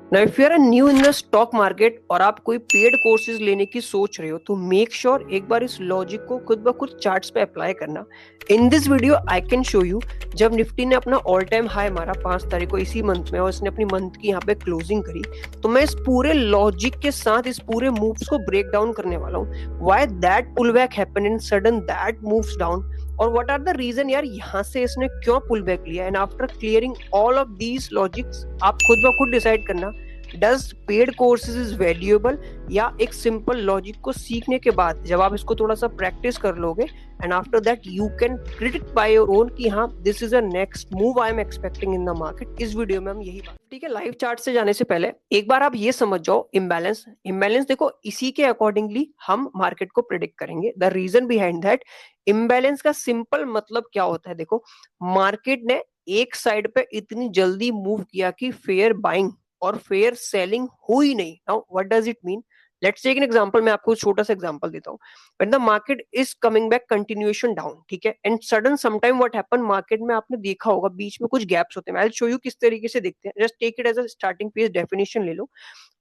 Now, if you are new in the stock market और आप कोई पेड कोर्सेज लेने की सोच रहे हो तो मेक श्योर एक बार इस लॉजिक को खुद ब खुद चार्ट्स पे अप्लाई करना। In this video I can show you जब निफ्टी ने अपना ऑल टाइम हाई मारा 5 तारीख को इसी मंथ में और इसने अपनी मंथ की यहाँ पे क्लोजिंग करी, तो मैं इस पूरे लॉजिक के साथ इस पूरे मूव्स को ब्रेक डाउन करने वाला हूँ। Why that pull back happen and sudden that moves down, और व्हाट आर द रीजन यार यहाँ से इसने क्यों पुल बैक लिया। And after clearing all of these logics आप खुद ब खुद डिसाइड करना, does paid courses is valuable या एक सिंपल लॉजिक को सीखने के बाद जब आप इसको थोड़ा सा प्रैक्टिस कर लोगे and after that you can predict bye your own कि हाँ this is a next move I am expecting in the market. इस वीडियो में हम यही बात, ठीक है। लाइव चार्ट से जाने से पहले एक बार आप ये समझ जाओ, इम्बैलेंस इम्बैलेंस देखो इसी के अकॉर्डिंगली हम मार्केट को प्रिडिक्ट करेंगे। The reason behind that imbalance का सिंपल मतलब क्या होता है, देखो मार्केट ने एक साइड पे इतनी जल्दी मूव किया कि फेयर बाइंग और फेयर सेलिंग हुई नहीं। Now what does it mean, let's take an example. मैं आपको छोटा सा एग्जांपल देता हूं। When the market is coming back continuation down, ठीक है, and sudden sometime what happen, market में आपने देखा होगा बीच में कुछ गैप्स होते हैं। आई विल शो यू किस तरीके से दिखते हैं। Just take it as a starting page definition ले लो।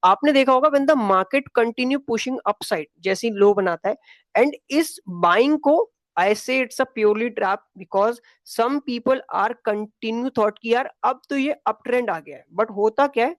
आपने देखा होगा when the market continue pushing upside, जैसे लो बनाता है एंड इस बाइंग को I say it's a purely trap because some people are continue thought कि यार अब तो ये अप ट्रेंड आ गया है। बट होता क्या है,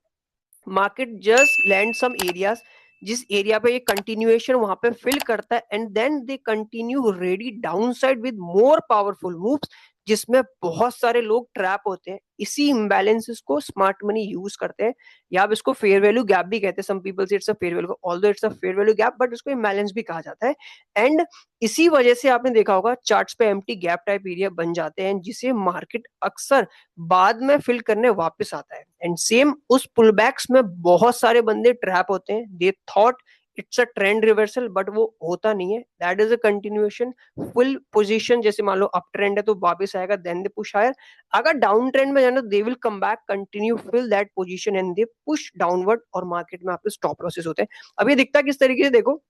market just land some areas, जिस एरिया पे ये कंटिन्यूएशन वहां पे फिल करता है and then they continue ready down side with more powerful moves, जिसमें बहुत सारे लोग ट्रैप होते हैं। इसी इम्बैलेंसेस को स्मार्ट मनी यूज करते हैं, या आप इसको फेयर वैल्यू गैप भी कहते हैं। सम पीपल से it's a fair value, although it's a fair value gap, but इसको इम्बैलेंस भी कहा जाता है। एंड इसी वजह से आपने देखा होगा चार्ट्स पे एम्प्टी गैप टाइप एरिया बन जाते हैं, जिसे मार्केट अक्सर बाद में फिल करने वापस आता है। एंड सेम उस पुलबैक्स में बहुत सारे बंदे ट्रैप होते हैं। They thought it's a trend reversal, but वो होता नहीं है। That is a continuation full position. जैसे मान लो अप ट्रेंड है तो वापस आएगा, देन दे पुश हायर। अगर डाउन ट्रेंड में जाना they will come back, continue fill that position and they push downward, और मार्केट में आपके स्टॉप लॉसेस होते हैं। अब ये दिखता है किस तरीके से, देखो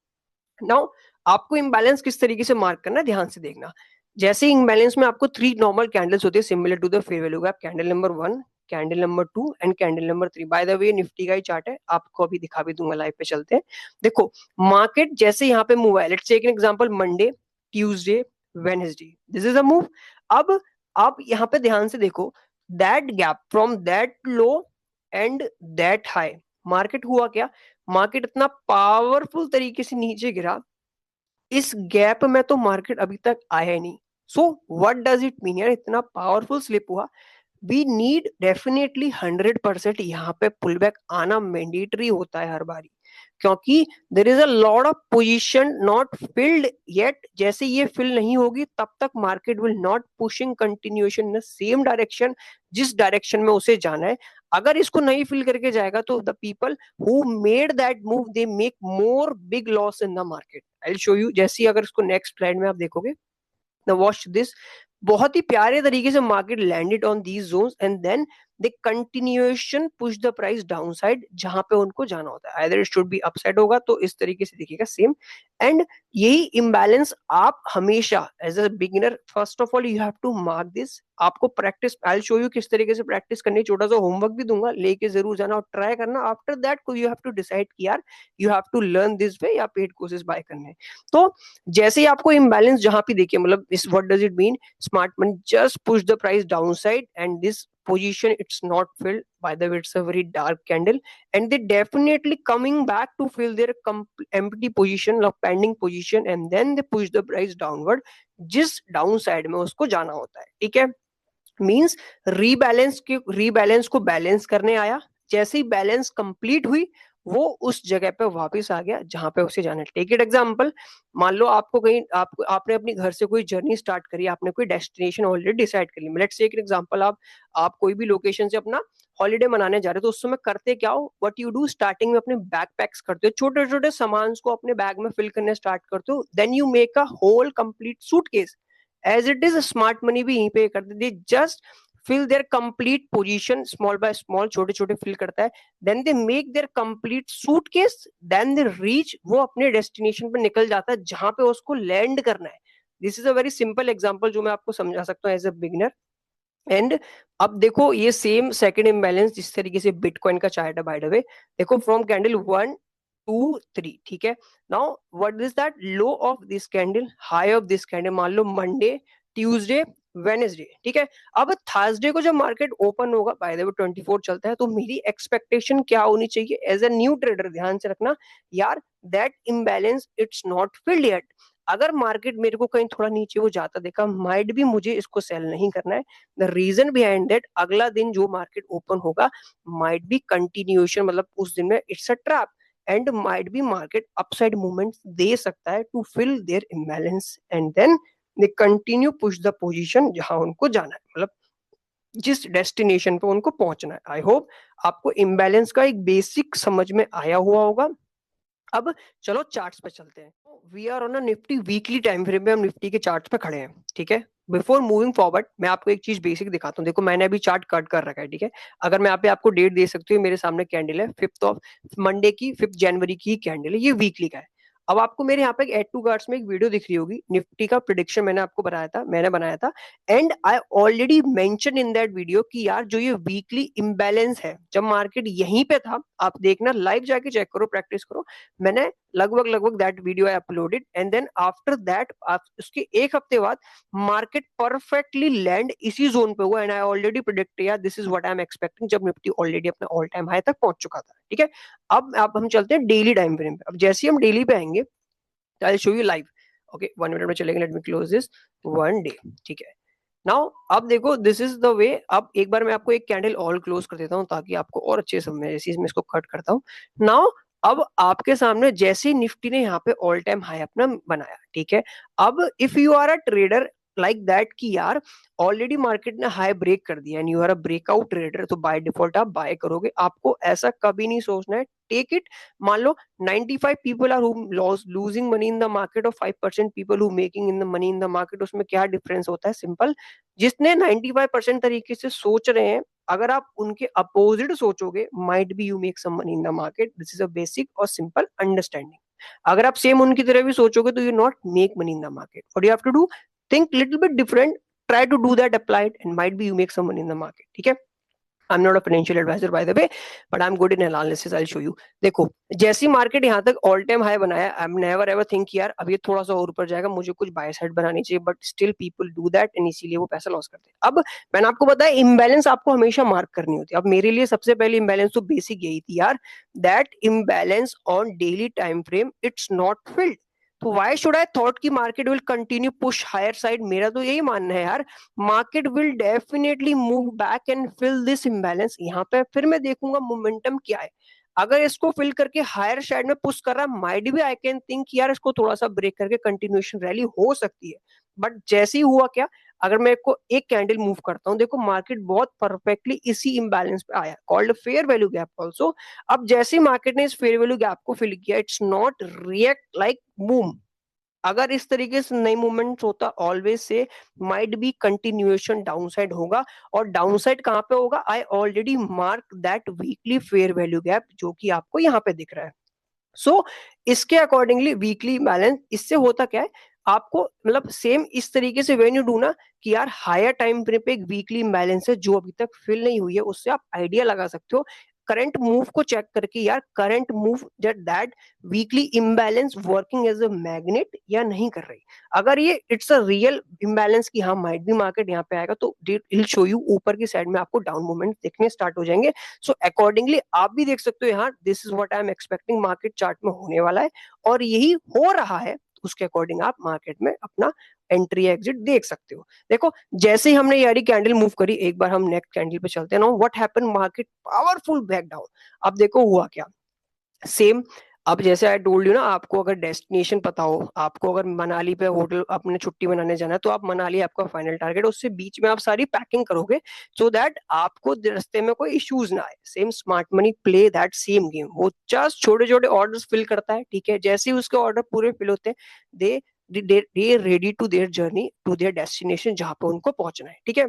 नाउ आपको इम्बैलेंस किस तरीके से मार्क करना है, ध्यान से देखना। जैसे इम्बैलेंस में आपको 3 नॉर्मल कैंडल्स होती है similar to the fair value gap, candle number 1, candle number 2 and candle number 3। By the way Nifty का ही चार्ट है, आपको अभी दिखा भी दूंगा। लाइव पे चलते हैं। देखो मार्केट जैसे यहाँ पे मूव है, let's take an example Monday, Tuesday, Wednesday, this is a move. अब आप यहाँ पे ध्यान से देखो, that gap from that low and that high, market हुआ क्या, मार्केट इतना पावरफुल तरीके से नीचे गिरा, इस गैप में तो मार्केट अभी तक आया ही नहीं। So what does it mean यार, इतना पावरफुल स्लिप हुआ, वी नीड डेफिनेटली 100% यहाँ पे पुल बैक आना मैंडेटरी होता है हर बारी, क्योंकि there is a lot of position not filled yet. जैसे ये फिल नहीं होगी तब तक market will not pushing continuation in same direction जिस डायरेक्शन में उसे जाना है। अगर इसको नहीं फिल करके जाएगा तो the people who made that move they make more big loss in the market. I will show you. जैसे अगर इसको नेक्स्ट स्लाइड में आप देखोगे, now watch this, बहुत ही प्यारे तरीके से market landed on these zones and then they continuation push the price down side जहां पे उनको जाना होता है। Either it should be upside होगा तो इस तरीके से दिखेगा सेम। एंड यही इम्बैलेंस आप हमेशा as a beginner, first of all you have to mark this. आपको practice, I will show you किस तरीके से प्रैक्टिस करनी। छोटा सा होमवर्क भी दूंगा, लेके जरूर जाना और ट्राई करना। After that you have to decide कि यार you have to learn this way या पेड कोर्सेज बाय करने। तो जैसे ही आपको इम्बैलेंस जहां पे देखिए, मतलब इस what does it mean, smart money just push the price downside and this position it's not filled. By the way, it's a very dark candle and they definitely coming back to fill their empty position or pending position and then they push the price downward जिस down side में उसको जाना होता है। ठीक है, means rebalance को balance करने आया, जैसे ही बैलेंस कंप्लीट हुई वो उस जगह पे वापस आ गया जहां पे उसे जाना है। टेक इट एग्जांपल, मान लो आपको कहीं आपने अपनी घर से कोई जर्नी स्टार्ट करी, आपने कोई डेस्टिनेशन ऑलरेडी डिसाइड कर ली। लेट्स टेक इट एग्जांपल, आप कोई भी लोकेशन से अपना हॉलीडे मनाने जा रहे हो, तो उस समय करते क्या हो, व्हाट यू डू, स्टार्टिंग में अपने बैग पैक्स करते हो, छोटे छोटे सामान को अपने बैग में फिल करने स्टार्ट करते हो, then you make a whole complete suitcase. As it is smart money भी यहीं पे करते थे, just fill their complete position small by small, छोटे छोटे fill करता है, then they make their complete suitcase, then they reach, वो अपने destination पे निकल जाता है जहां पे उसको लैंड करना है। This is a very simple example जो मैं आपको समझा सकता हूँ एज अ बिगिनर। एंड अब देखो ये सेम सेकंड इम्बैलेंस जिस तरीके से बिटकॉइन का चार्ट है बाय द वे, देखो फ्रॉम कैंडल 1 2 3, ठीक है। Now what is that low of this candle, high of this candle, मान लो मंडे, ट्यूसडे, वेनेसडे, ठीक है। अब थर्सडे को जब मार्केट ओपन होगा, बाय द वे 24 चलता है, तो मेरी एक्सपेक्टेशन क्या होनी चाहिए एज ए न्यू ट्रेडर, ध्यान से रखना यार, that imbalance it's not field yet. अगर मार्केट मेरे को कहीं थोड़ा नीचे वो जाता देखा, माइट भी मुझे इसको सेल नहीं करना है। द रीजन बिहाइंड दैट, अगला दिन जो मार्केट ओपन होगा माइट बी कंटिन्यूएशन, मतलब उस दिन में it's a trap, and might be market upside movement दे सकता है to fill their imbalance, and then they continue push the position जहां उनको जाना है, मतलब जिस डेस्टिनेशन पे उनको पहुंचना है। आई होप आपको इम्बैलेंस का एक बेसिक समझ में आया हुआ होगा। अब चलो चार्ट्स पे चलते हैं। We are on a Nifty weekly time frame में, हम निफ्टी के चार्ट्स पे खड़े हैं, ठीक है। बिफोर मूविंग फॉरवर्ड मैं आपको एक चीज बेसिक दिखाता हूँ। देखो मैंने अभी चार्ट कट कर रखा है, ठीक है। अगर मैं यहाँ पे आपको डेट दे सकती हूँ, मेरे सामने कैंडल है 5th ऑफ मंडे की, 5 जनवरी की कैंडल है, ये वीकली का है। अब आपको मेरे यहाँ पे एड टू कार्ड्स में एक वीडियो दिख रही होगी, निफ्टी का प्रिडिक्शन मैंने आपको बनाया था, and I already mention in that video कि यार जो ये वीकली इम्बैलेंस है, जब मार्केट यहीं पे था, आप देखना लाइव जाके चेक करो, प्रैक्टिस करो, मैंने लगभग लगभग that video I uploaded, and then after that उसके एक हफ्ते बाद मार्केट परफेक्टली लैंड इसी जोन पे हुआ, एंड आई ऑलरेडी प्रिडिक्ट यार this is what I am expecting, जब निफ्टी ऑलरेडी अपने ऑल टाइम हाई तक पहुंच चुका था, ठीक है। अब हम चलते हैं डेली टाइम फ्रेम पे। अब जैसे ही हम डेली पे आएंगे, आई show you live, okay 1 minute में चलेंगे, let me close this 1 day, ठीक है। नाउ अब देखो दिस इज द वे। अब एक बार मैं आपको एक कैंडल ऑल क्लोज कर देता हूं ताकि आपको और अच्छे समझ में, जैसे मैं इसको कट करता हूं। नाउ अब आपके सामने जैसे निफ्टी ने यहाँ पे ऑल टाइम हाई अपना बनाया, ठीक है। अब if you are a trader like that कि यार ऑलरेडी मार्केट ने हाई ब्रेक कर दिया and you are a breakout trader, तो बाय डिफॉल्ट आप बाय करोगे। आपको ऐसा कभी नहीं सोचना है, टेक इट। मान लो 95 people are who losing money in the market और 5% people who making in the money in the market, उसमें क्या डिफरेंस होता है? सिंपल, जिसने 95% तरीके से सोच रहे हैं, अगर आप उनके अपोजिट सोचोगे, might be you make some money in the market, this is a basic और सिंपल अंडरस्टैंडिंग। अगर आप सेम उनकी तरह भी सोचोगे तो you not make money in the market. What you have to do, think little bit different, try to do that applied, and might be you make some money in the market, ठीक है। I'm not a financial advisor by the way, but I'm good in analysis. I'll show you. देखो जैसी market यहाँ तक all time high बनाया, I am never ever think यार अब ये थोड़ा सा और ऊपर जाएगा, मुझे कुछ बाय साइड बनानी चाहिए, but still people do that, and इसीलिए वो पैसा लॉस करते हैं। अब मैंने आपको बताया इम्बैलेंस आपको हमेशा मार्क करनी होती है। अब मेरे लिए सबसे पहले इम्बैलेंस तो बेसिक यही थी यार, that imbalance on daily time frame it's not filled. तो व्हाई शुड आई थॉट कि market will continue push higher side? मेरा तो यही मानना है यार, market will definitely move back and fill this imbalance. यहाँ पे फिर मैं देखूंगा मोमेंटम क्या है। अगर इसको फिल करके हायर साइड में पुश कर रहा है, माइट भी आई कैन थिंक यार इसको थोड़ा सा ब्रेक करके कंटिन्यूएशन रैली हो सकती है। बट जैसे ही हुआ क्या, अगर मैं को एक कैंडल मूव करता हूँ, देखो मार्केट बहुत परफेक्टली इसी इम्बैलेंस पे आया, called fair value gap also. अब जैसे ही मार्केट ने इस फेयर वैल्यू गैप को फिल किया, it's not react like boom. अगर इस तरीके से नई मूवमेंट होता, always say might be continuation downside होगा। और डाउनसाइड कहां पे होगा? I already mark that weekly fair value gap, जो कि आपको यहाँ पे दिख रहा है। सो इसके अकॉर्डिंगली वीकली बैलेंस, इससे होता क्या है, आपको मतलब सेम इस तरीके से व्हेन यू डू ना कि यार हायर टाइम फ्रेम पे एक वीकली इम्बैलेंस है जो अभी तक फिल नहीं हुई है, उससे आप आइडिया लगा सकते हो करंट मूव को चेक करके, यार current move that weekly imbalance working as a magnet या नहीं कर रही। अगर ये इट्स अ रियल इम्बैलेंस की हाँ माइट भी मार्केट यहाँ पे आएगा, तो इट विल शो यू ऊपर की साइड में आपको डाउन मूवमेंट दिखने स्टार्ट हो जाएंगे। सो अकॉर्डिंगली आप भी देख सकते हो यहाँ, this is what I am expecting market chart में होने वाला है, और यही हो रहा है। उसके अकॉर्डिंग आप मार्केट में अपना एंट्री एग्जिट देख सकते हो। देखो जैसे ही हमने यारी कैंडल मूव करी, एक बार हम नेक्स्ट कैंडल पे चलते हैं ना, what happen, market powerful back down. अब देखो हुआ क्या, सेम। अब जैसे आई टोल्ड यू ना, आपको अगर डेस्टिनेशन पता हो, आपको अगर मनाली पे होटल अपने छुट्टी मनाने जाना है, तो आप मनाली आपका फाइनल टारगेट, उससे बीच में आप सारी पैकिंग करोगे सो दैट आपको रास्ते में कोई इश्यूज ना आए। Same smart money play that same game, वो जस्ट छोटे छोटे ऑर्डर्स फिल करता है, ठीक है। जैसे ही उसके ऑर्डर पूरे फिल होते हैं, they they ready to their journey to their destination, जहां पे उनको पहुंचना है, ठीक है।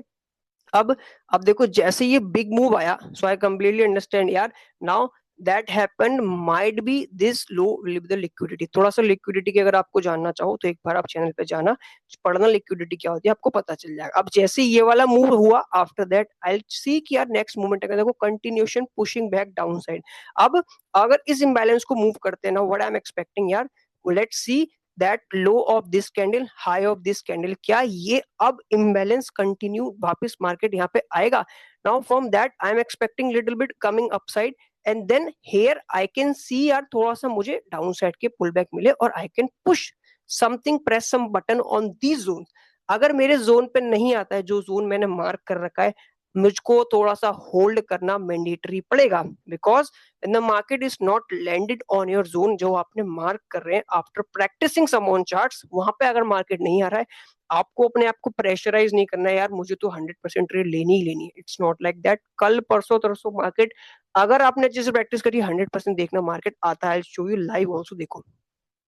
अब अब देखो जैसे ये बिग मूव आया, सो आई कंप्लीटली अंडरस्टैंड यार। Now that happen might be this low will be the liquidity. थोड़ा सा लिक्विडिटी की अगर आपको जानना चाहो तो एक बार आप चैनल पे जाना, पढ़ना लिक्विडिटी क्या होती है, आपको पता चल जाएगा। अब जैसे ये वाला मूव हुआ, आफ्टर दैट आई सी कि यार नेक्स्ट मूवमेंट अगर देखो continuation pushing back down side. अब अगर इस इंबैलेंस को मूव करते हैं ना, व्हाट आई एम एक्सपेक्टिंग यार, let's see that low of this candle, high of this candle, क्या ये अब इम्बैलेंस कंटिन्यू वापस मार्केट यहाँ पे आएगा? Now from that I am expecting little bit coming upside, and then here I can see यार थोड़ा सा मुझे डाउन साइड के पुल बैक मिले और I can push something, press some button on these zone. अगर मेरे जोन पे नहीं आता है, जो जोन मैंने मार्क कर रखा है, मुझको थोड़ा सा होल्ड करना मैंडेटरी पड़ेगा, because in the market is not landed on your zone, जो आपने मार्क कर रहे हैं after practicing some on charts, वहां पे अगर मार्केट नहीं आ रहा है, आपको अपने आप को प्रेशराइज नहीं करना है यार मुझे तो 100% ट्रेड लेनी ही लेनी है। It's not like that. कल परसों तरसों मार्केट, अगर आपने अच्छे से प्रैक्टिस करी, 100% देखना मार्केट आता है, शो यू लाइव ऑल्सो, देखो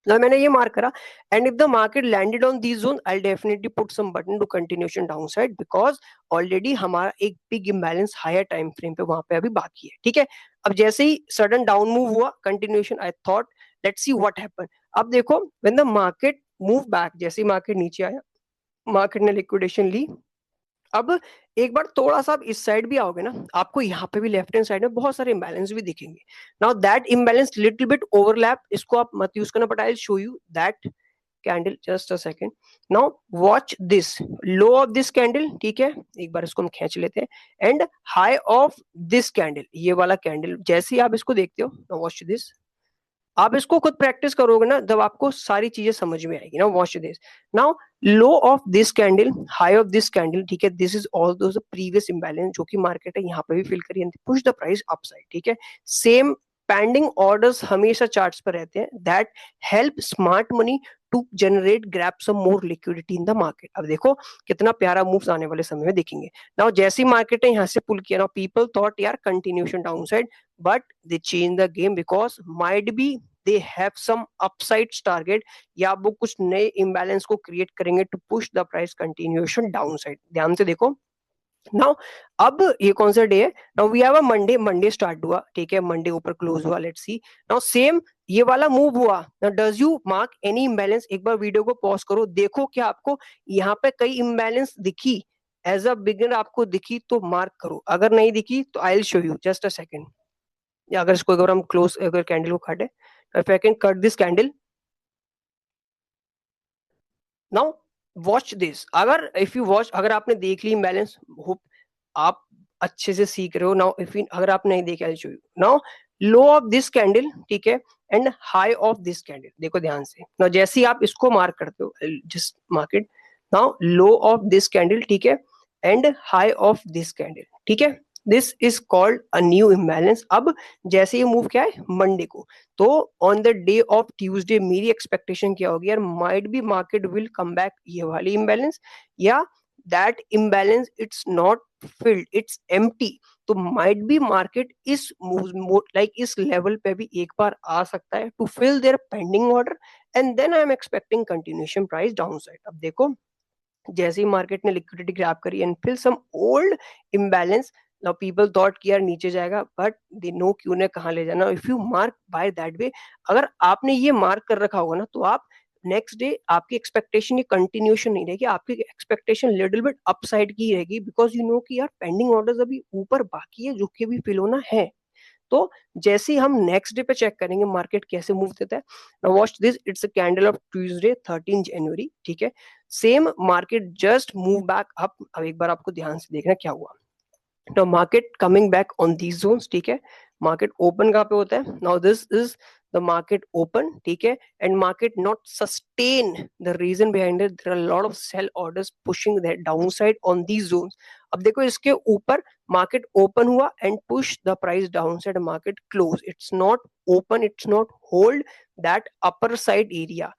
ना मैंने ये मार्क करा, and if the market landed on these zone I definitely put some button to continuation down side, because already हमारा एक big imbalance higher time frame पे वहां पे अभी बाकी है, ठीक है। अब जैसे ही सडन डाउन मूव हुआ continuation, I thought let's see what happen. अब देखो when the market move back, जैसे ही मार्केट नीचे आया, मार्केट ने लिक्विडेशन ली। अब एक बार थोड़ा सा आप इस साइड भी आओगे ना, आपको यहाँ पे भी लेफ्ट हैंड साइड में बहुत सारे इंबैलेंस भी दिखेंगे। Now that imbalance little bit overlap, इसको आप मत यूज करना, but I will show you that candle, just a second. Now watch this low of this candle, ठीक है, एक बार इसको हम खींच लेते हैं, and high of this candle, ये वाला कैंडल, जैसे ही आप इसको देखते हो, नाउ वॉच दिस, आप इसको खुद प्रैक्टिस करोगे ना, जब आपको सारी चीजें समझ में आएगी ना। Watch this now, low of this candle, high of this candle, ठीक है, this is all those previous imbalance जो कि मार्केट है यहाँ पे भी फिल करी, पुश द प्राइस अपसाइड, ठीक है। सेम पेंडिंग ऑर्डर्स हमेशा चार्ट्स पर रहते हैं, that help smart money to generate grab some more liquidity in the market. अब देखो कितना प्यारा मूव्स आने वाले समय में देखेंगे। नाउ जैसी मार्केट ने यहाँ से पुल किया ना, पीपल थॉट यार continuation down side, but they change the game, because might be they have some upsides target, या वो कुछ नए इंबैलेंस को क्रिएट करेंगे to push the price continuation down side. ध्यान से देखो नाउ, अब ये कौन सा डे है? Now we have a Monday, Monday start हुआ, ठीक है, मंडे ऊपर क्लोज हुआ, लेट्स सी। नाउ सेम ये वाला मूव हुआ, now does you mark any imbalance? एक बार वीडियो को पॉज करो, देखो क्या आपको यहाँ पे कई इंबैलेंस दिखी, एज अ बिगिनर आपको दिखी तो मार्क करो, अगर नहीं दिखी तो आई will show you, just a second. या अगर इसको अगर हम क्लोज, अगर कैंडल को काटे, if I can cut this candle, now watch this, अगर इफ यू वॉच, अगर आपने देख ली इम्बैलेंस, होप आप अच्छे से सीख रहे हो। नाउ इफ अगर आप नहीं देखे, आई show you now low of this candle, ठीक है, and high of this candle, देखो ध्यान से। नाउ जैसे ही आप इसको मार्क करते हो, जिस market, now low of this candle, ठीक है, and high of this candle, ठीक है, this is called a new imbalance. अब जैसे ये मूव क्या है मंडे को, तो on the day of Tuesday मेरी एक्सपेक्टेशन क्या होगी यार, might be market will come back ये वाली इम्बैलेंस, या that imbalance it's not field, it's empty, तो माइट बी मार्केट इस लाइक इस लेवल पे भी एक बार आ सकता है to fill their pending order, and then I am expecting continuation price down side. अब देखो जैसे ही मार्केट ने लिक्विडिटी ग्रैब करी and fill some old imbalance, now people thought कि यार नीचे जाएगा, बट दे नो क्यों ने कहाँ ले जाना। If you mark by that way, अगर आपने ये मार्क कर रखा होगा ना, तो आप नेक्स्ट डे आपकी एक्सपेक्टेशन ये कंटिन्यूएशन नहीं रहेगी, आपकी एक्सपेक्टेशन लिटिल बिट अपसाइड की रहेगी, बिकॉज यू नो कि यार पेंडिंग ऑर्डर्स अभी ऊपर बाकी है जो कि अभी फिल होना है। तो जैसे ही हम नेक्स्ट डे पे चेक करेंगे मार्केट कैसे मूव देता है। Now watch this, it's a candle of Tuesday 13 January, ठीक है, same market just move back up. अब एक बार आपको ध्यान से देखना क्या हुआ। Now market coming back on these zones, ठीक है, मार्केट ओपन कहाँ पे होता है? Now this is the market open, ठीक है, and market not sustain, the reason behind it, there are lot of sell orders pushing that down side on these zones. अब देखो इसके ऊपर मार्केट ओपन हुआ and push the price down side, market close, it's not open, it's not hold that upper side area,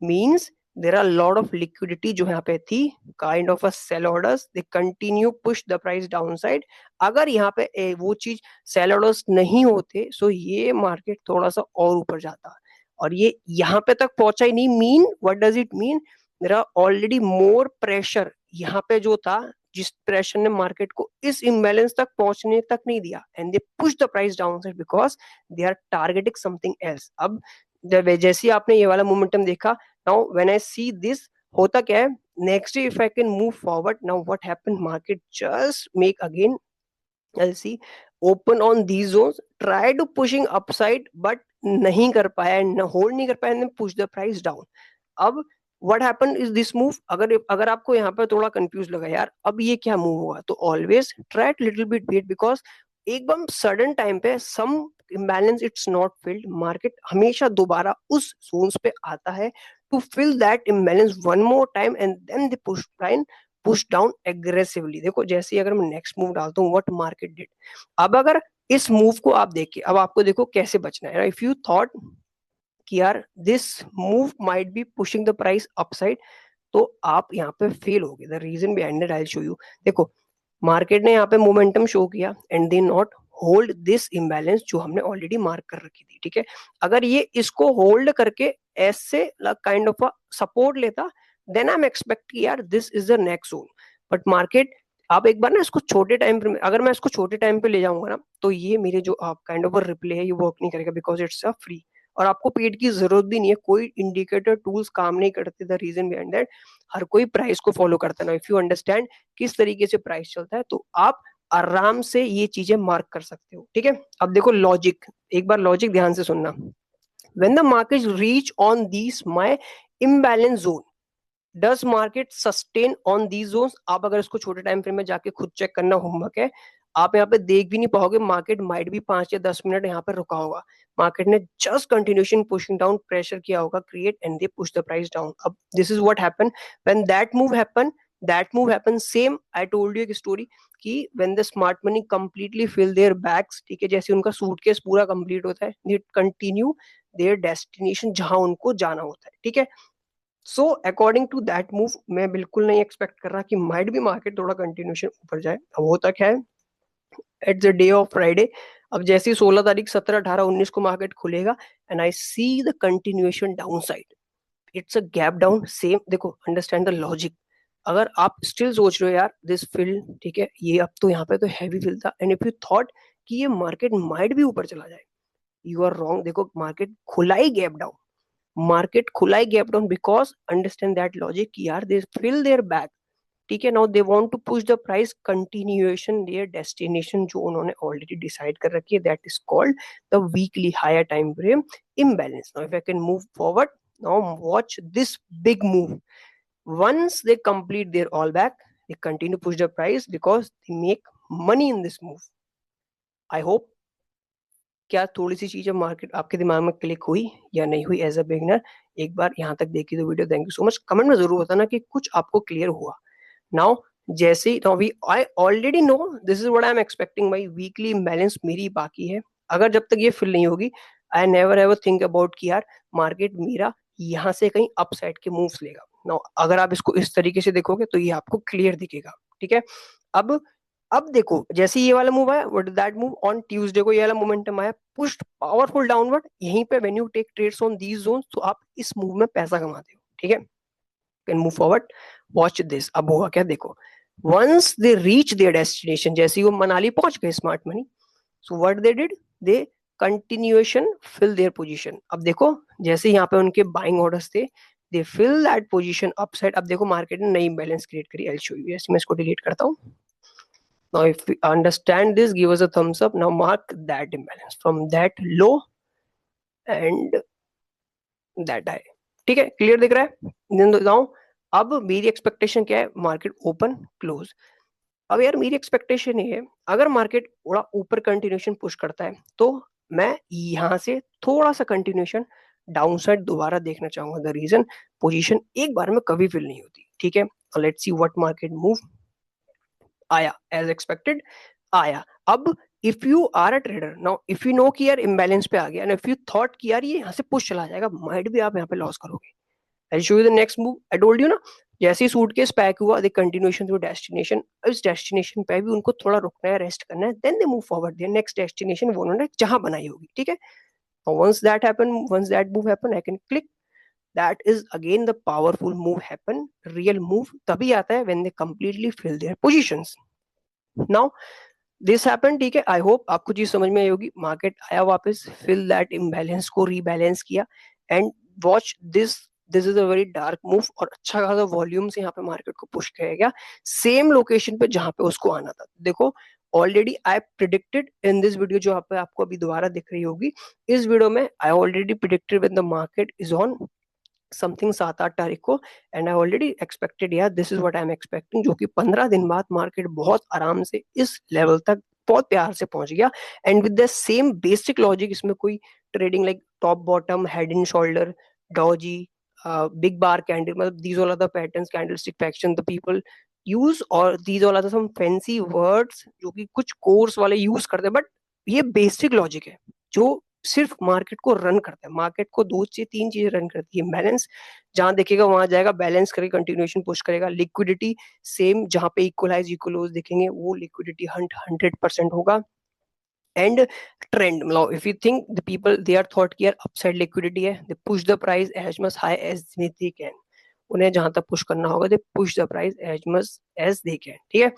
means there are a lot of liquidity जो यहाँ पे थी, kind of a sell orders, they continue push the price downside। अगर यहाँ पे वो चीज sell orders नहीं होते, so ये मार्केट थोड़ा सा और ऊपर जाता, और ये यहाँ पे तक पहुंचा ही नहीं। Mean what does it mean? There are already more pressure यहाँ पे जो था जिस प्रेशर ने मार्केट को इस इम्बैलेंस तक पहुंचने तक नहीं दिया, and they push the price down side because they are targeting something else. अब जैसे ही आपने ये वाला मोमेंटम देखा, now when I see this, होता क्या है, next day if I can move forward, now what happened, market just make again LC open on these zones, try to pushing upside but नहीं कर पाया, होल्ड नहीं कर पाया, and push the price down. अब what happen is this move, अगर अगर आपको यहाँ पर थोड़ा कंफ्यूज लगा यार अब ये क्या मूव हुआ, तो always try little bit wait, because एकदम सडन टाइम पे some imbalance it's not filled, market हमेशा दोबारा उस जोन्स पे आता है to fill that imbalance one more time, and then they push down aggressively. देखो जैसे अगर मैं नेक्स्ट मूव डालता हूँ व्हाट मार्केट डिड, अब अगर इस मूव को आप देखिए, अब आपको देखो कैसे बचना है. इफ यू थॉट कि यार this move might be pushing the price upside, तो आप यहाँ पे फेल हो गए. The reason behind it I will show you. देखो मार्केट ने यहाँ पे मोमेंटम शो किया and they not hold this imbalance जो हमने ऑलरेडी मार्क कर रखी थी, ठीक है. अगर ये इसको होल्ड करके ऐसे काइंड ऑफ सपोर्ट लेता, देन आई एम एक्सपेक्ट यार this is the next zone. But market, आप एक बार ना इसको छोटे टाइम पे, अगर मैं इसको छोटे टाइम पे ले जाऊंगा ना, तो ये मेरे जो काइंड ऑफ रिप्ले है ये वर्क नहीं करेगा, बिकॉज इट्स अ फ्री, और आपको पेड की जरूरत भी नहीं है, कोई इंडिकेटर टूल्स काम नहीं करते. द रीजन बिहाइंड दैट, हर कोई प्राइस को फॉलो करता है ना. इफ यू अंडरस्टैंड किस तरीके से प्राइस चलता है, तो आप आराम से ये चीजें मार्क कर सकते हो, ठीक है. अब देखो लॉजिक, एक बार लॉजिक ध्यान से सुनना. When the market reach on this my imbalance zone, does market sustain on these zones. आप अगर इसको छोटे टाइम फ्रेम में जाके खुद चेक करना, होमवर्क है, आप यहाँ पे देख भी नहीं पाओगे, मार्केट माइट भी 5 या 10 मिनट यहाँ पे रुका होगा. मार्केट ने just continuation pushing down pressure किया होगा create, and they push the price down. अब this is what happen when that move happen same I told you एक स्टोरी कि when the smart money completely fill their bags, ठीक है, जैसे उनका suitcase पूरा कंप्लीट होता है, दे कंटिन्यू देयर डेस्टिनेशन जहां उनको जाना होता है, ठीक है. So according to that move, मैं बिल्कुल नहीं एक्सपेक्ट कर रहा कि माइट भी मार्केट थोड़ा कंटिन्यूशन ऊपर जाए. अब वो तक है at the day of Friday. अब जैसे 16 तारीख 17 18 19 को मार्केट खुलेगा, and I see the continuation down side, it's a gap down. Same देखो, अंडरस्टैंड द लॉजिक. अगर आप स्टिल सोच रहे हो यार दिस फिल, ठीक है, ये अब तो यहाँ पे तो हैवी फिल था, एंड इफ यू थॉट कि ये मार्केट माइट भी ऊपर चला जाए, यू आर रॉन्ग. देखो मार्केट खुला ही गैप डाउन, मार्केट खुला ही gap down, because understand that logic कि यार दे फिल देयर बैग, ठीक है. Now they want to push the price continuation their destination जो उन्होंने ऑलरेडी डिसाइड कर रखी है, that is called the weekly higher time frame imbalance. Now if I can move forward, now watch this big move. Once they complete their all back, they continue to push the price because they make money in this move. I hope क्या थोड़ी सी चीजें market आपके दिमाग में click हुई या नहीं हुई एज अ बिगनर. एक बार यहाँ तक देखी तो video, thank you so much. Comment में जरूर बताना कि कुछ आपको क्लियर हुआ. नाउ जैसे now we I already know this is what I am expecting. भाई वीकली इम्बैलेंस मेरी बाकी है, अगर जब तक ये फिल नहीं होगी, I never ever think about कि यार मार्केट मेरा यहाँ से कहीं अपसाइड के मूव्स लेगा. नाउ अगर आप इसको इस तरीके से देखोगे तो ये आपको क्लियर दिखेगा, ठीक है. अब देखो जैसे ये वाला मूव आया, what that move on Tuesday को ये वाला मोमेंटम आया, पुश्ड पावरफुल डाउनवर्ड. यहीं पे when you take trades on these zones, तो आप इस मूव में पैसा कमाते हो, ठीक है. Can move forward, watch this. अब होगा क्या, देखो once they reach their destination, जैसे ही वो मनाली पहुंच गए smart money, so what they did, they continuation fill their position. अब देखो जैसे यहाँ पे उनके बाइंग ऑर्डर्स थे, they fill that position upside. अब देखो मार्केट ने नई बैलेंस क्रिएट करी. I will show you. मैं इसको डिलीट करता हूँ. Now, if we understand this, give us a thumbs up. Now, mark that imbalance from that low and that high. ठीक है, क्लियर दिख रहा है. Now, अब मेरी एक्सपेक्टेशन क्या है, मार्केट ओपन क्लोज. अब यार मेरी एक्सपेक्टेशन ये है, अगर मार्केट थोड़ा ऊपर कंटिन्यूशन पुश करता है, तो मैं यहाँ से थोड़ा सा कंटिन्यूशन डाउन साइड दोबारा देखना चाहूंगा. द रीजन, पोजीशन एक बार में कभी फिल नहीं होती, ठीक है. Let's see what market move. आया एज एक्सपेक्टेड, आया. अब if you are a trader, now if you know कि यार इम्बैलेंस पे आ गया, एंड इफ यू थॉट कि यार ये यहाँ से पुश चला जाएगा, माइट भी आप यहाँ पे लॉस करोगे. I show you the next move. I told you ना, जैसे ही सूटकेस पैक हुआ, द कंटिन्यूएशन टू डेस्टिनेशन. इस डेस्टिनेशन पे भी उनको थोड़ा रुकना है, रेस्ट करना है, then they move forward their next destination वो उन्होंने जहां बनाई होगी, ठीक है. Once that happen, once that move happen, I can click That is again the powerful move happen. Real move तभी आता है when they completely fill their positions. Now this happen, ठीक है. आई होप आपको चीज समझ में आई होगी. मार्केट आया वापस, फिल दैट इम्बैलेंस को रीबैलेंस किया, and watch this. This is a very dark move, और अच्छा खासा वॉल्यूम से यहाँ पे मार्केट को पुश किया गया सेम लोकेशन पे जहां पे उसको आना था. देखो already I predicted in this video, जो यहाँ पे आपको अभी दोबारा दिख रही होगी इस वीडियो में, आई already predicted when the market is on something 7-8 तारीख को, एंड आई ऑलरेडी एक्सपेक्टेड यार this is what I am expecting, जो कि 15 दिन बाद मार्केट बहुत आराम से इस लेवल तक बहुत प्यार से पहुंच गया. And with the same basic logic, इसमें कोई trading like top bottom, head and shoulder, Doge, big bar candle, मतलब these all are the patterns, candlestick pattern the people use, और these all are the some fancy words जो कि कुछ course वाले use करते हैं, बट ये basic logic है जो सिर्फ मार्केट को रन करता है. मार्केट को 2 से 3 चीजें रन करती है. बैलेंस, जहां देखेगा वहां जाएगा, बैलेंस करके कंटिन्यूएशन पुश करेगा. लिक्विडिटी सेम, जहां पे इक्वलाइज इक्वलोज दिखेंगे वो लिक्विडिटी 100% होगा. एंड ट्रेंड, मतलब if you think the people they are thought कि यार अपसाइड लिक्विडिटी है, they push the price as much high as they can. उन्हें जहां तक पुश करना होगा, they push the price as much as they can. ठीक है.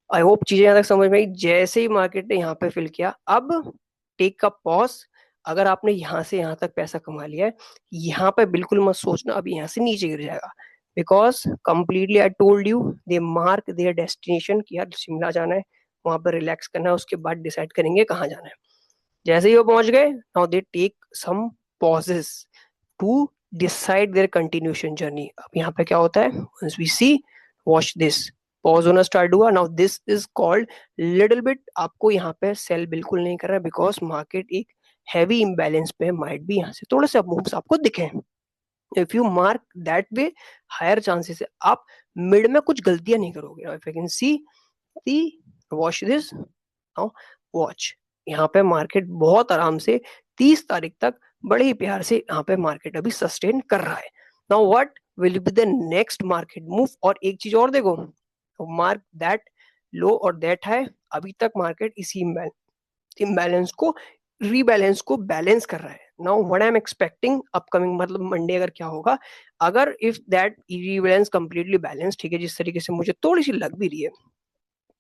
आई होप चीजें यहाँ तक समझ में आई. जैसे ही मार्केट ने यहाँ पे फिल किया, अब टेक अ पॉज. अगर आपने यहाँ से यहाँ तक पैसा कमा लिया है, यहाँ पे बिल्कुल मत सोचना अब यहाँ से नीचे गिर जाएगा, because completely I told you they mark there destination कि यार शिमला जाना है, वहां पर रिलैक्स करना है, उसके बाद डिसाइड करेंगे कहाँ जाना है. जैसे ही वो पहुंच गए, now they take some pauses to decide their continuation journey. अब यहाँ पे क्या होता है, once we see, watch this, pause होना स्टार्ट हुआ. Now this is called little bit. आपको यहाँ पे सेल बिल्कुल नहीं कर रहा है, बिकॉज मार्केट एक हैवी इम्बैलेंस पे, माइट भी यहाँ से थोड़े से मूव्स आपको दिखे. If you mark that way, higher chances है आप मिड में कुछ गलतियां नहीं करोगे. If you can see the, watch this, now watch. यहाँ पे मार्केट बहुत आराम से 30 तारीख तक बड़े ही प्यार से यहाँ पे मार्केट अभी सस्टेन कर रहा है. Now what will be the next market move. और एक चीज और देखो, मार्क दैट लो और दैट हाई. अभी तक मार्केट इसी इम्बैलेंस को, रीबैलेंस को बैलेंस कर रहा है. Now what I am expecting upcoming, मतलब मंडे अगर क्या होगा, अगर if that rebalance completely balance, ठीक है, जिस तरीके से मुझे थोड़ी सी लग भी रही है,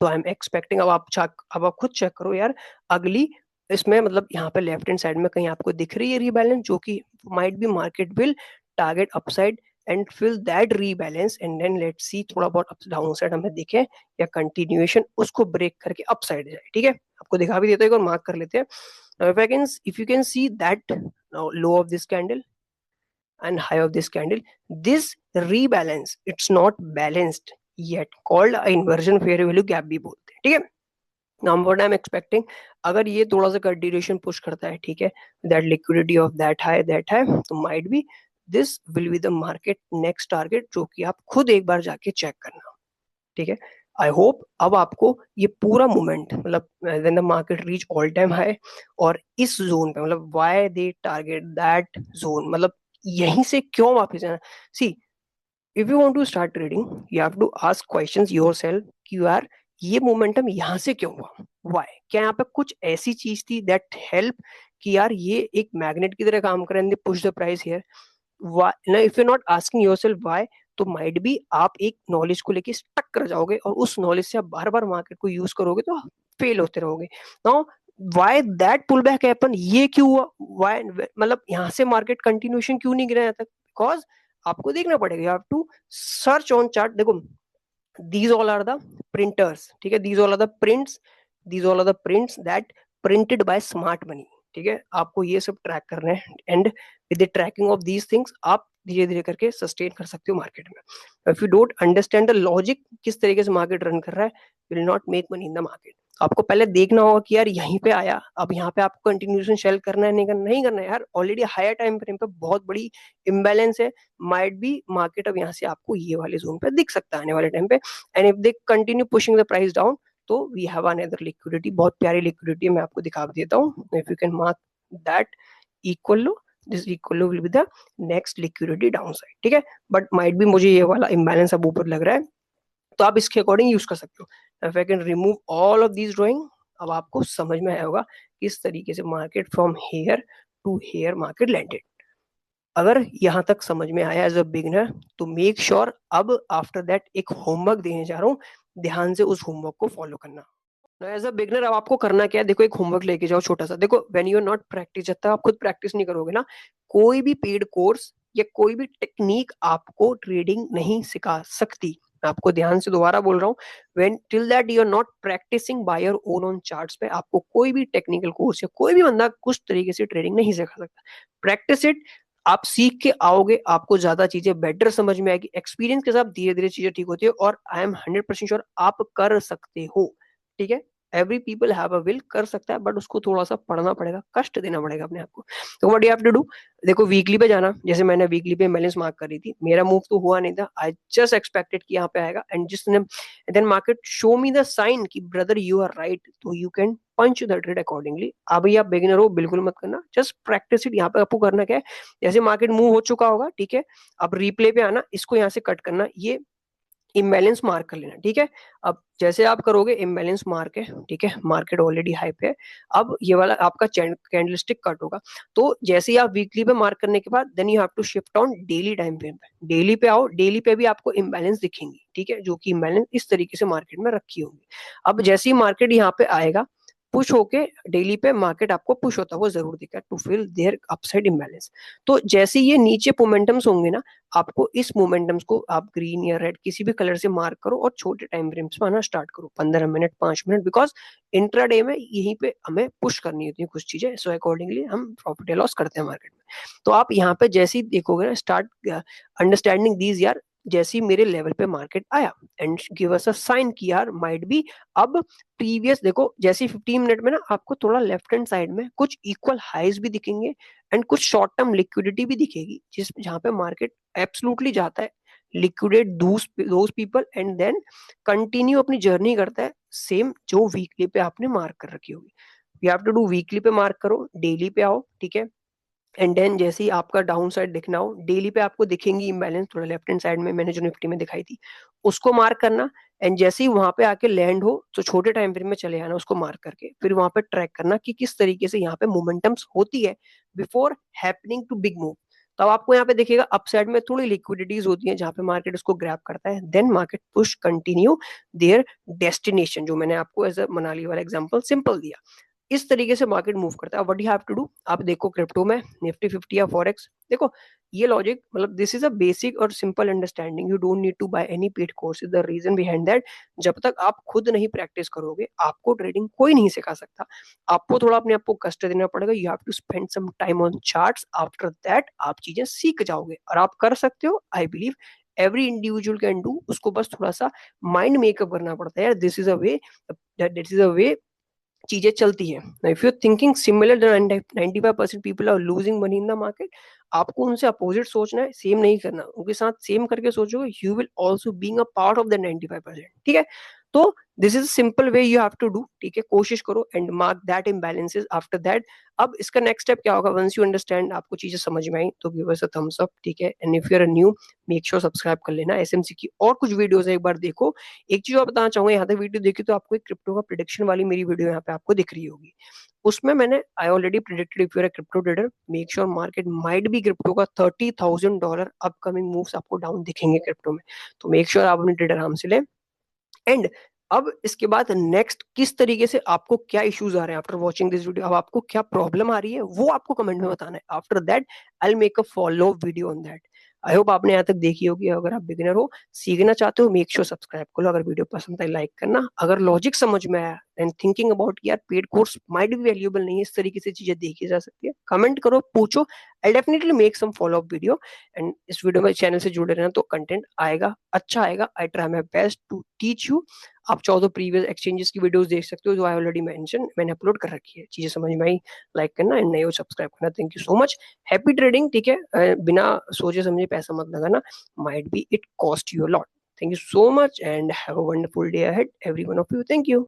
तो आई एम एक्सपेक्टिंग, अब आप खुद चेक करो यार अगली इसमें, मतलब यहाँ पे लेफ्ट हैंड साइड में कहीं आपको दिख रही है रीबैलेंस, जो कि might be market will target upside and fill that rebalance, and then let's see थोड़ा बहुत डाउन साइड हमें दिखे या कंटिन्यूएशन उसको ब्रेक करके अपसाइड जाए. ठीक है, आपको दिखा भी देता है, एक और मार्क कर लेते हैं. if you can see that now low of this candle and high of this candle, this rebalance, it's not balanced yet, called a inversion fair value gap भी बोलते हैं. ठीक है. Now what I'm expecting, अगर ये थोड़ा सा continuation push करता है, ठीक है, that liquidity of that high, तो might be this will be the market next target, जो कि आप खुद एक बार जाके चेक करना. ठीक है. आई होप अब आपको ये पूरा मूवमेंट, मतलब when the market reach all time high, और इस जोन पे, मतलब why they target that zone, मतलब यहीं से क्यों वापस आना. See, if you want to start trading, you have to ask questions yourself कि यार ये मोमेंटम यहाँ से क्यों हुआ, व्हाई, क्या यहाँ पे कुछ ऐसी चीज थी दैट हेल्प कि यार ये एक मैग्नेट की तरह काम करे and they push the price here. If you not asking yourself why, तो माइट भी आप एक नॉलेज को लेके स्टक कर जाओगे, और उस नॉलेज से आप बार बार मार्केट को यूज करोगे तो फेल होते रहोगे. Now why that pull back happen, ये क्यों हुआ, व्हाई, मतलब यहाँ से मार्केट कंटिन्यूएशन क्यों नहीं गिरा यहाँ तक, बिकॉज आपको देखना पड़ेगा, you have to search on chart. देखो these all are the printers, ठीक है, these all are the prints, these all are the prints that printed by smart money. ठीक है, आपको ये सब ट्रैक करना है, and with the tracking of these things आप धीरे धीरे करके सस्टेन कर सकते हो मार्केट में. If you don't understand the logic, किस तरीके से मार्केट रन कर रहा है, you will not make money in the market. आपको पहले देखना होगा कि यार यहीं पे आया, अब यहाँ पे आपको कंटिन्यूएशन शेल करना है, नहीं करना है यार, ऑलरेडी हायर टाइम फ्रेम पे बहुत बड़ी इम्बैलेंस है, माइट बी मार्केट अब यहाँ से आपको ये वाले जोन पे दिख सकता है आने वाले टाइम पे. And if they continue pushing the price down, तो वी हैव अनदर लिक्विडिटी, बहुत प्यारी लिक्विडिटी मैं आपको दिखा देता हूँ. If you can mark that equal low, this equal low will be the next liquidity down side. ठीक है, बट माइट भी मुझे ये वाला इम्बैलेंस अब ऊपर लग रहा है, तो आप इसके अकॉर्डिंग यूज कर सकते हो. If I can remove all of this drawing, अब आपको समझ में आया होगा किस तरीके से market from here to here market landed. अगर यहाँ तक समझ में आया एज अ बिगिनर तो मेक श्योर अब आफ्टर दैट एक होमवर्क देने जा रहा हूँ, ध्यान से उस होमवर्क को फॉलो करना। एज अ बिगनर अब आपको करना क्या है, देखो एक होमवर्क लेके जाओ छोटा सा। देखो when you are not practice, जब तक आप खुद प्रैक्टिस नहीं करोगे ना, कोई भी पेड कोर्स या कोई भी टेक्निक आपको ट्रेडिंग नहीं सिखा सकती। मैं आपको ध्यान से दोबारा बोल रहा हूँ, when till that you are not practicing by your own on charts पे, आपको कोई भी टेक्निकल कोर्स या कोई भी बंदा कुछ तरीके से ट्रेडिंग नहीं सिखा सकता। प्रैक्टिस इट, आप सीख के आओगे, आपको ज्यादा चीजें बेटर समझ में आएगी, एक्सपीरियंस के साथ धीरे धीरे चीजें ठीक होती है, और आई एम 100% श्योर आप कर सकते हो। ठीक है, every people have a will, कर सकता है, बट उसको थोड़ा सा पढ़ना पड़ेगा, कष्ट देना पड़ेगा अपने आप को। तो what you have to do, देखो वीकली पे जाना, जैसे मैंने वीकली पे बैलेंस मार्क करी थी, मेरा मूव तो हुआ नहीं था, आई जस्ट एक्सपेक्टेड कि यहाँ पे आएगा, एंड जिसने then market show me the sign कि ब्रदर यू आर राइट, तो you can punch the trade accordingly. अभी आप बिगिनर हो बिल्कुल मत करना, जस्ट प्रैक्टिस इट। यहाँ पे आपको करना क्या है, जैसे मार्केट मूव हो चुका होगा, ठीक है, अब रिप्ले पे आना, इसको यहाँ से कट करना, ये इम्बैलेंस मार्क कर लेना। ठीक है, अब जैसे आप करोगे, इम्बैलेंस मार्क है, ठीक है, मार्केट ऑलरेडी हाई पे है, अब ये वाला आपका कैंडलस्टिक कट होगा, तो जैसे ही आप वीकली पे मार्क करने के बाद then you have to shift on daily time frame पे। डेली पे आओ, डेली पे भी आपको इम्बैलेंस दिखेंगी, ठीक है, जो कि इम्बैलेंस इस तरीके से मार्केट में रखी होगी। अब जैसे ही मार्केट यहाँ पे आएगा, पुश होके डेली पे मार्केट आपको पुश होता हुआ जरूर दिखा to fill their upside imbalance. तो जैसे ये नीचे मोमेंटम्स होंगे ना, आपको इस मोमेंटम्स को आप ग्रीन या रेड किसी भी कलर से मार्क करो और छोटे टाइम फ्रेम्स में आना स्टार्ट करो, 15 मिनट 5 मिनट, बिकॉज इंट्राडे में यहीं पे हमें पुश करनी होती है कुछ चीजें, सो अकॉर्डिंगली हम प्रॉफिट या लॉस करते हैं मार्केट में। तो आप यहाँ पे जैसे ही देखोगे ना, स्टार्ट अंडरस्टैंडिंग दीज यार, जैसे ही मेरे लेवल पे मार्केट आया and give us a sign कि यार माइट बी, अब प्रीवियस देखो, जैसे 15 मिनट में ना आपको थोड़ा लेफ्ट हैंड साइड में कुछ इक्वल हाइज भी दिखेंगे एंड कुछ शॉर्ट टर्म लिक्विडिटी भी दिखेगी, जिस जहां पे मार्केट एब्सोल्युटली जाता है, liquidate those people and then continue अपनी जर्नी करता है, सेम जो वीकली पे आपने मार्क कर रखी होगी। You have to do, weekly पे मार्क करो, डेली पे आओ, ठीक है, एंड देन जैसे ही आपका डाउन साइड दिखना हो, डेली पे आपको दिखेंगी इम्बैलेंस थोड़ा लेफ्ट हैंड साइड में, मैंने जो निफ्टी में दिखाई थी उसको मार्क करना, एंड जैसे ही वहां पे आके लैंड हो तो छोटे टाइम फ्रेम में चले आना उसको मार्क करके, फिर वहां पे ट्रैक करना कि किस तरीके से यहाँ पे मोमेंटम्स होती है before happening to big move. तब आपको यहाँ पे देखिएगा अपसाइड में थोड़ी लिक्विडिटीज होती है जहां पे मार्केट उसको ग्रैब करता है, then market push continue their destination, जो मैंने आपको एज अ मनाली वाला एग्जांपल सिंपल दिया। इस तरीके से मार्केट मूव करता है। What you have to do, आप देखो क्रिप्टो में निफ्टी 50 या फॉरेक्स, देखो ये लॉजिक, मतलब दिस इज अ बेसिक और simple understanding, you don't need to buy any paid course. The reason behind that, जब तक आप खुद नहीं प्रैक्टिस करोगे आपको ट्रेडिंग कोई नहीं सिखा सकता, आपको थोड़ा अपने आप को कष्ट देना पड़ेगा, you have to spend some time on charts, after that आप चीजें सीख जाओगे और आप कर सकते हो। I believe every individual can do, उसको बस थोड़ा सा माइंड मेकअप करना पड़ता है यार, this is a way, this is a way चीजें चलती है। If you thinking similar, 95% people are losing money in the market, आपको उनसे अपोजिट सोचना है, सेम नहीं करना, उनके साथ सेम करके सोचोगे, you will also being a part of the 95%। ठीक है, तो this is simple way you have to do, ठीक है, कोशिश करो and mark that imbalances after that. अब इसका नेक्स्ट स्टेप क्या होगा, वंस यू अंडरस्टैंड, आपको चीजें समझ में आई तो give us a thumbs up, ठीक है, and if you are new make sure subscribe कर लेना, एसएमसी की और कुछ वीडियोस एक बार देखो। एक चीज और बताना चाहूंगा, यहाँ तक वीडियो देखी तो आपको एक क्रिप्टो का प्रिडिक्शन वाली मेरी वीडियो यहाँ पे आपको दिख रही होगी, उसमें मैंने I already predicted if you are crypto trader make sure market might be crypto का $30,000 अपकमिंग मूव्स आपको डाउन दिखेंगे क्रिप्टो में, तो मेक श्योर आप अपने ट्रेडर आराम से लें। एंड अब इसके बाद नेक्स्ट किस तरीके से आपको क्या इश्यूज आ रहे हैं आफ्टर वॉचिंग दिस वीडियो, अब आपको क्या प्रॉब्लम आ रही है वो आपको कमेंट में बताना है, after that I will make a follow video on that. I hope आपने यहाँ तक देखी होगी, अगर आप बिगिनर हो सीखना चाहते हो मेक श्योर सब्सक्राइब करो, अगर वीडियो पसंद आए लाइक करना, अगर लॉजिक समझ में आया एंड थिंकिंग अबाउट यार पेड कोर्स माइट भी वैल्यूएबल नहीं है, इस तरीके से चीजें देखी जा सकती है, कमेंट करो, पूछो, I definitely make some follow up video. And इस वीडियो में चैनल से जुड़े रहना, तो कंटेंट आएगा, अच्छा आएगा, I try my best to teach you. आप चाहो तो प्रीवियस एक्सचेंजेस की वीडियोस देख सकते हो जो आई ऑलरेडी मेंशन, मैंने अपलोड कर रखी है, चीजें समझ में आई लाइक करना एंड नए हो सब्सक्राइब करना। Thank you so much, happy trading, ठीक है, बिना सोचे समझे पैसा मत लगाना, might be it cost you a lot. Thank you so much and have a wonderful day ahead, every one of you. Thank you.